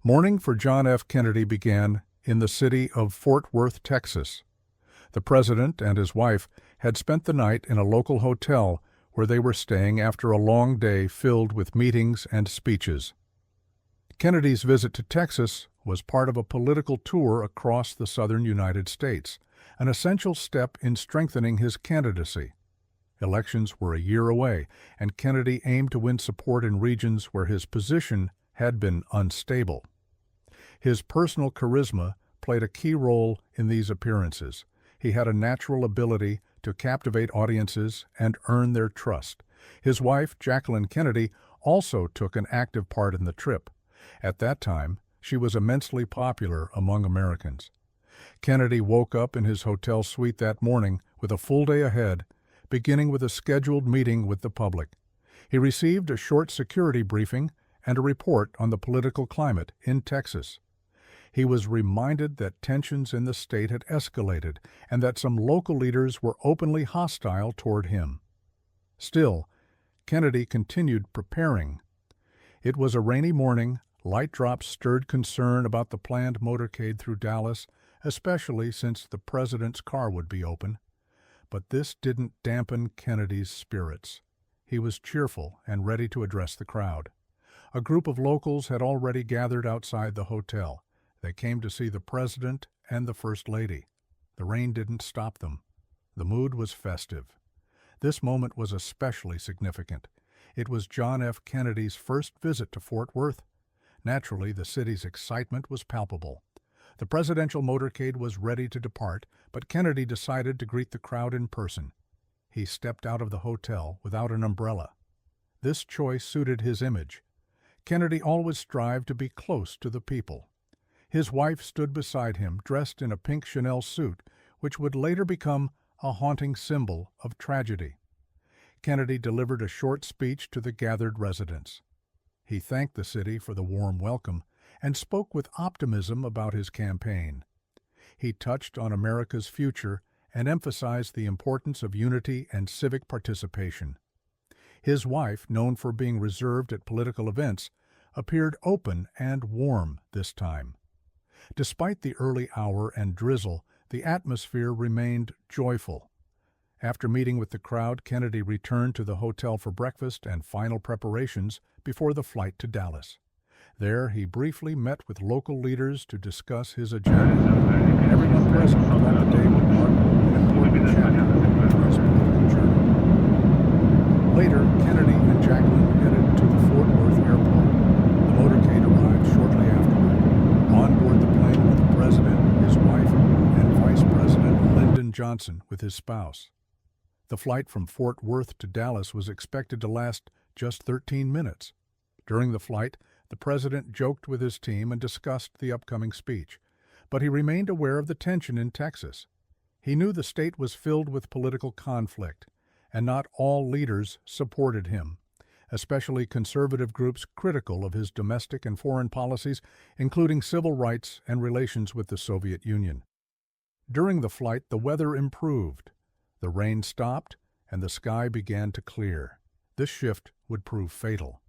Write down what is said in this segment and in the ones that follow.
Mourning for John F. Kennedy began in the city of Fort Worth, Texas. The president and his wife had spent the night in a local hotel where they were staying after a long day filled with meetings and speeches. Kennedy's visit to Texas was part of a political tour across the southern United States, an essential step in strengthening his candidacy. Elections were a year away, and Kennedy aimed to win support in regions where his position had been unstable. His personal charisma played a key role in these appearances. He had a natural ability to captivate audiences and earn their trust. His wife, Jacqueline Kennedy, also took an active part in the trip. At that time, she was immensely popular among Americans. Kennedy woke up in his hotel suite that morning with a full day ahead, beginning with a scheduled meeting with the public. He received a short security briefing and a report on the political climate in Texas. He was reminded that tensions in the state had escalated and that some local leaders were openly hostile toward him. Still, Kennedy continued preparing. It was a rainy morning. Light drops stirred concern about the planned motorcade through Dallas, especially since the president's car would be open. But this didn't dampen Kennedy's spirits. He was cheerful and ready to address the crowd. A group of locals had already gathered outside the hotel. They came to see the president and the First Lady. The rain didn't stop them. The mood was festive. This moment was especially significant. It was John F. Kennedy's first visit to Fort Worth. Naturally, the city's excitement was palpable. The presidential motorcade was ready to depart, but Kennedy decided to greet the crowd in person. He stepped out of the hotel without an umbrella. This choice suited his image. Kennedy always strived to be close to the people. His wife stood beside him, dressed in a pink Chanel suit, which would later become a haunting symbol of tragedy. Kennedy delivered a short speech to the gathered residents. He thanked the city for the warm welcome and spoke with optimism about his campaign. He touched on America's future and emphasized the importance of unity and civic participation. His wife, known for being reserved at political events, appeared open and warm this time. Despite the early hour and drizzle, the atmosphere remained joyful. After meeting with the crowd, Kennedy returned to the hotel for breakfast and final preparations before the flight to Dallas. There, he briefly met with local leaders to discuss his agenda. Everyone present thought the day would mark an important chapter in his political journey. Later, Kennedy and Jacqueline headed to the Fort Worth airport. The motorcade arrived shortly afterward. On board the plane were the president, his wife, and Vice President Lyndon Johnson with his spouse. The flight from Fort Worth to Dallas was expected to last just 13 minutes. During the flight, the president joked with his team and discussed the upcoming speech, but he remained aware of the tension in Texas. He knew the state was filled with political conflict, and not all leaders supported him, especially conservative groups critical of his domestic and foreign policies, including civil rights and relations with the Soviet Union. During the flight, the weather improved. The rain stopped, and the sky began to clear. This shift would prove fatal.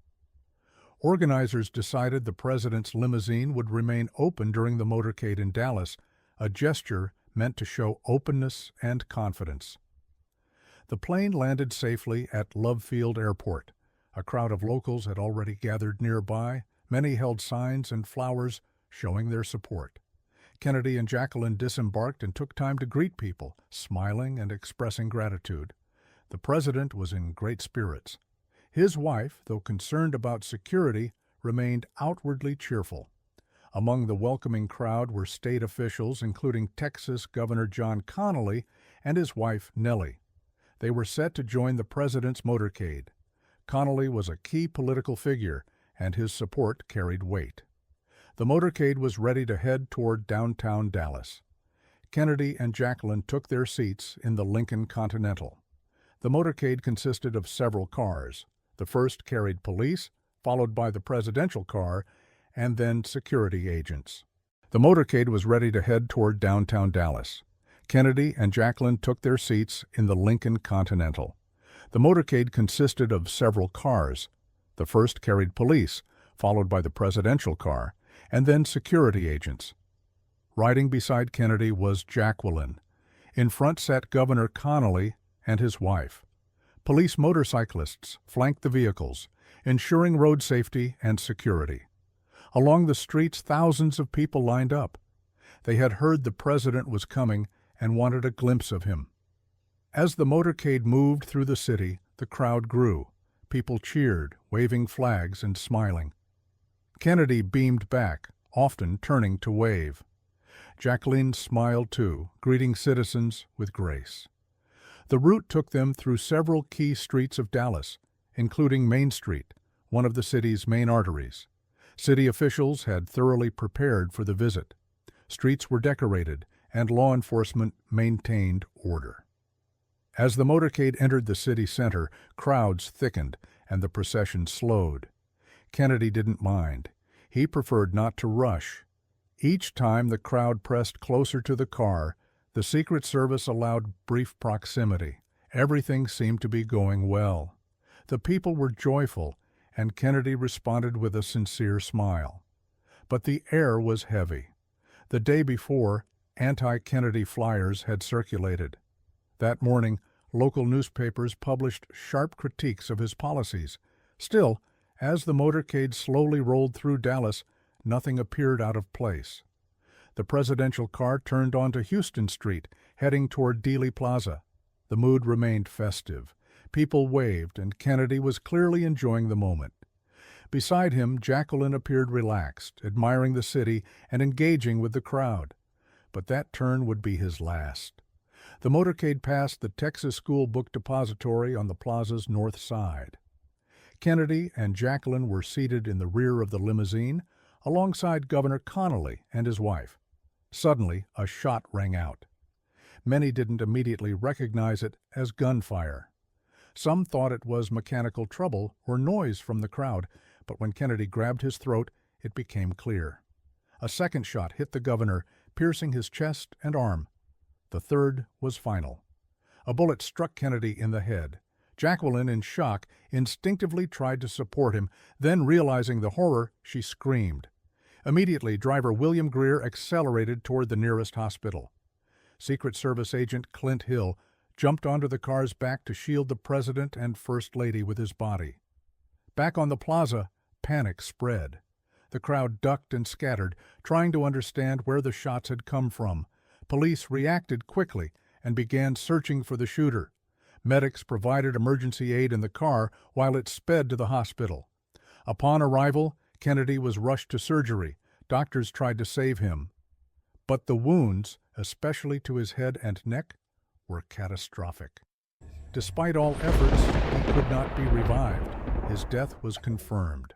Organizers decided the president's limousine would remain open during the motorcade in Dallas, a gesture meant to show openness and confidence. The plane landed safely at Love Field Airport. A crowd of locals had already gathered nearby. Many held signs and flowers showing their support. Kennedy and Jacqueline disembarked and took time to greet people, smiling and expressing gratitude. The president was in great spirits. His wife, though concerned about security, remained outwardly cheerful. Among the welcoming crowd were state officials, including Texas Governor John Connally and his wife Nellie. They were set to join the president's motorcade. Connally was a key political figure, and his support carried weight. The motorcade was ready to head toward downtown Dallas. Kennedy and Jacqueline took their seats in the Lincoln Continental. The motorcade consisted of several cars. The first carried police, followed by the presidential car, and then security agents. The motorcade was ready to head toward downtown Dallas. Kennedy and Jacqueline took their seats in the Lincoln Continental. The motorcade consisted of several cars. The first carried police, followed by the presidential car, and then security agents. Riding beside Kennedy was Jacqueline. In front sat Governor Connally and his wife. Police motorcyclists flanked the vehicles, ensuring road safety and security. Along the streets, thousands of people lined up. They had heard the president was coming and wanted a glimpse of him. As the motorcade moved through the city, the crowd grew. People cheered, waving flags and smiling. Kennedy beamed back, often turning to wave. Jacqueline smiled too, greeting citizens with grace. The route took them through several key streets of Dallas, including Main Street, one of the city's main arteries. City officials had thoroughly prepared for the visit. Streets were decorated, and law enforcement maintained order. As the motorcade entered the city center, crowds thickened, and the procession slowed. Kennedy didn't mind. He preferred not to rush. Each time the crowd pressed closer to the car, the Secret Service allowed brief proximity. Everything seemed to be going well. The people were joyful, and Kennedy responded with a sincere smile. But the air was heavy. The day before, anti-Kennedy flyers had circulated. That morning, local newspapers published sharp critiques of his policies. Still, as the motorcade slowly rolled through Dallas, nothing appeared out of place. The presidential car turned onto Houston Street, heading toward Dealey Plaza. The mood remained festive. People waved, and Kennedy was clearly enjoying the moment. Beside him, Jacqueline appeared relaxed, admiring the city and engaging with the crowd. But that turn would be his last. The motorcade passed the Texas School Book Depository on the plaza's north side. Kennedy and Jacqueline were seated in the rear of the limousine, alongside Governor Connally and his wife. Suddenly, a shot rang out. Many didn't immediately recognize it as gunfire. Some thought it was mechanical trouble or noise from the crowd, but when Kennedy grabbed his throat, it became clear. A second shot hit the governor, piercing his chest and arm. The third was final. A bullet struck Kennedy in the head. Jacqueline, in shock, instinctively tried to support him, then realizing the horror, she screamed. Immediately, driver William Greer accelerated toward the nearest hospital. Secret Service agent Clint Hill jumped onto the car's back to shield the president and First Lady with his body. Back on the plaza, panic spread. The crowd ducked and scattered, trying to understand where the shots had come from. Police reacted quickly and began searching for the shooter. Medics provided emergency aid in the car while it sped to the hospital. Upon arrival, Kennedy was rushed to surgery. Doctors tried to save him. But the wounds, especially to his head and neck, were catastrophic. Despite all efforts, he could not be revived. His death was confirmed.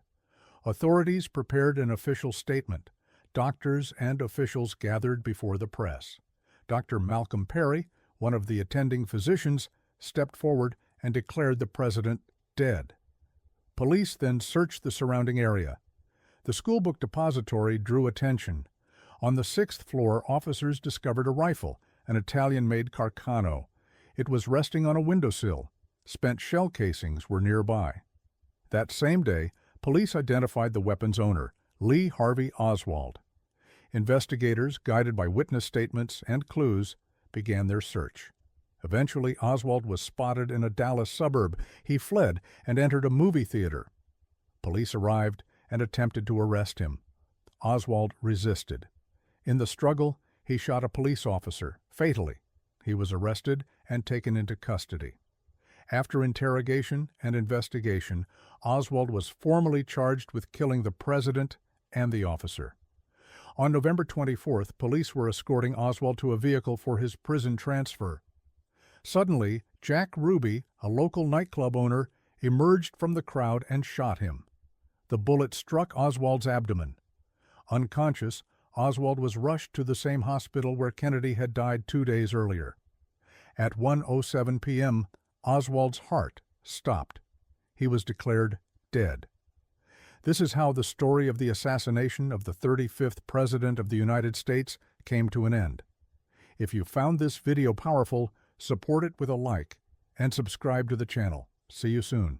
Authorities prepared an official statement. Doctors and officials gathered before the press. Dr. Malcolm Perry, one of the attending physicians, stepped forward and declared the president dead. Police then searched the surrounding area. The school book depository drew attention. On the 6th floor, officers discovered a rifle, an Italian-made Carcano. It was resting on a windowsill. Spent shell casings were nearby. That same day, police identified the weapon's owner, Lee Harvey Oswald. Investigators, guided by witness statements and clues, began their search. Eventually, Oswald was spotted in a Dallas suburb. He fled and entered a movie theater. Police arrived and attempted to arrest him. Oswald resisted. In the struggle, he shot a police officer, fatally. He was arrested and taken into custody. After interrogation and investigation, Oswald was formally charged with killing the president and the officer. On November 24th, police were escorting Oswald to a vehicle for his prison transfer. Suddenly, Jack Ruby, a local nightclub owner, emerged from the crowd and shot him. The bullet struck Oswald's abdomen. Unconscious, Oswald was rushed to the same hospital where Kennedy had died 2 days earlier. At 1:07 p.m., Oswald's heart stopped. He was declared dead. This is how the story of the assassination of the 35th President of the United States came to an end. If you found this video powerful, support it with a like and subscribe to the channel. See you soon.